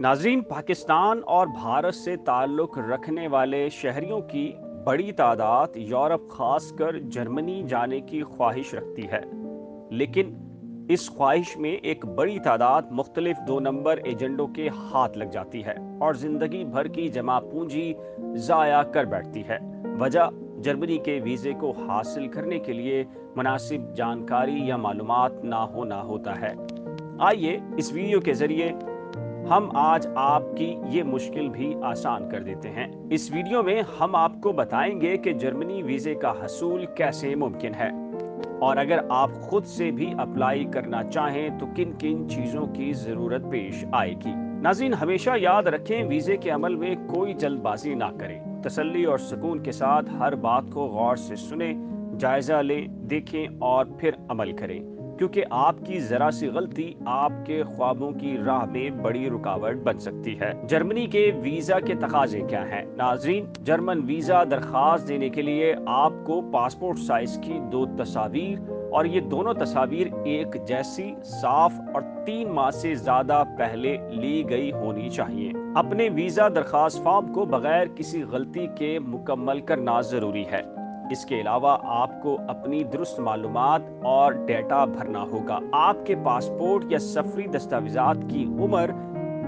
नाज़रीन, पाकिस्तान और भारत से ताल्लुक़ रखने वाले शहरियों की बड़ी तादाद यूरोप ख़ासकर जर्मनी जाने की ख्वाहिश रखती है। लेकिन इस ख्वाहिश में एक बड़ी तादाद मुख्तलिफ दो नंबर एजेंडों के हाथ लग जाती है और ज़िंदगी भर की जमा पूंजी ज़ाया कर बैठती है। वजह जर्मनी के वीज़े को हासिल करने के लिए मुनासिब जानकारी या मालूमात ना होना होता है। आइए इस वीडियो के ज़रिए हम आज आपकी ये मुश्किल भी आसान कर देते हैं। इस वीडियो में हम आपको बताएंगे कि जर्मनी वीज़े का हसूल कैसे मुमकिन है और अगर आप खुद से भी अप्लाई करना चाहें तो किन किन चीज़ों की ज़रूरत पेश आएगी। नाज़रीन, हमेशा याद रखें, वीज़े के अमल में कोई जल्दबाजी ना करें। तसल्ली और सुकून के साथ हर बात को गौर से सुने, जायज़ा लें, देखें और फिर अमल करें, क्योंकि आपकी ज़रा सी गलती आपके ख्वाबों की राह में बड़ी रुकावट बन सकती है। जर्मनी के वीज़ा के तकाजे क्या हैं? नाज़रीन, जर्मन वीज़ा दरख्वास्त देने के लिए आपको पासपोर्ट साइज़ की 2 तस्वीर और ये दोनों तस्वीर एक जैसी, साफ और 3 माह से ज़्यादा पहले ली गई होनी चाहिए। अपने वीज़ा दरख्वास्त फॉर्म को बगैर किसी गलती के मुकम्मल करना ज़रूरी है। इसके अलावा आपको अपनी दुरुस्त मालूमात और डेटा भरना होगा। आपके पासपोर्ट या सफरी दस्तावेजात की उम्र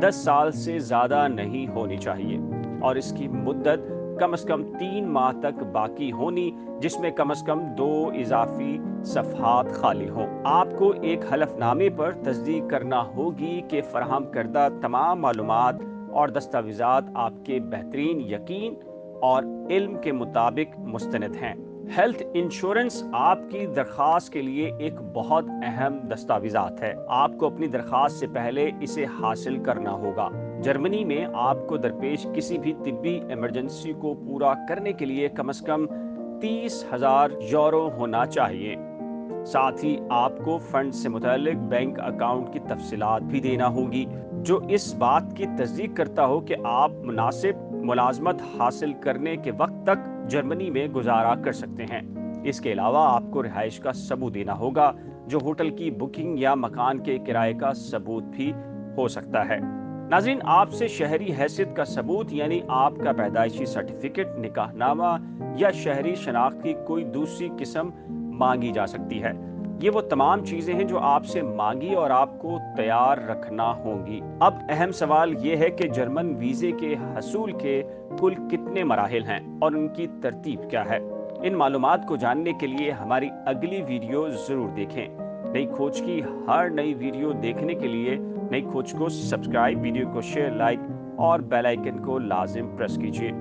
10 साल से ज़्यादा नहीं होनी चाहिए और इसकी मुद्दत कम से कम 3 माह तक बाकी होनी, जिसमें कम से कम 2 इजाफी सफ़हात खाली हों। आपको एक हलफनामे पर तस्दीक करना होगी कि फराहम करदा तमाम मालूमात और दस्तावेजात आपके बेहतरीन यकीन और इल्म के मुताबिक मुस्तनद हैं। हेल्थ इंश्योरेंस आपकी दरख्वास्त के लिए एक बहुत अहम दस्तावेजात है। आपको अपनी दरख्वास्त से पहले इसे हासिल करना होगा। जर्मनी में आपको दरपेश किसी भी तिब्बी इमरजेंसी को पूरा करने के लिए कम से कम 30,000 यूरो होना चाहिए। साथ ही आपको फंड से मुतालिक बैंक अकाउंट की तफसीलात भी देना होगी, जो इस बात की तस्दीक करता हो कि आप मुनासिब मुलाजमत हासिल करने के वक्त तक जर्मनी में गुजारा कर सकते हैं। इसके अलावा आपको रिहाइश का सबूत देना होगा, जो होटल की बुकिंग या मकान के किराए का सबूत भी हो सकता है। नाज़रीन, आपसे शहरी हैसियत का सबूत यानी आपका पैदाइशी सर्टिफिकेट, निकाहनामा या शहरी शनाख्त की कोई दूसरी किस्म मांगी जा सकती है। ये वो तमाम चीजें हैं जो आपसे मांगी और आपको तैयार रखना होंगी। अब अहम सवाल ये है कि जर्मन वीजे के हसूल के कुल कितने मराहिल हैं और उनकी तरतीब क्या है। इन मालूमात को जानने के लिए हमारी अगली वीडियो जरूर देखें। नई खोज की हर नई वीडियो देखने के लिए नई खोज को सब्सक्राइब, वीडियो को शेयर, लाइक और बेल आइकन को लाजिम प्रेस कीजिए।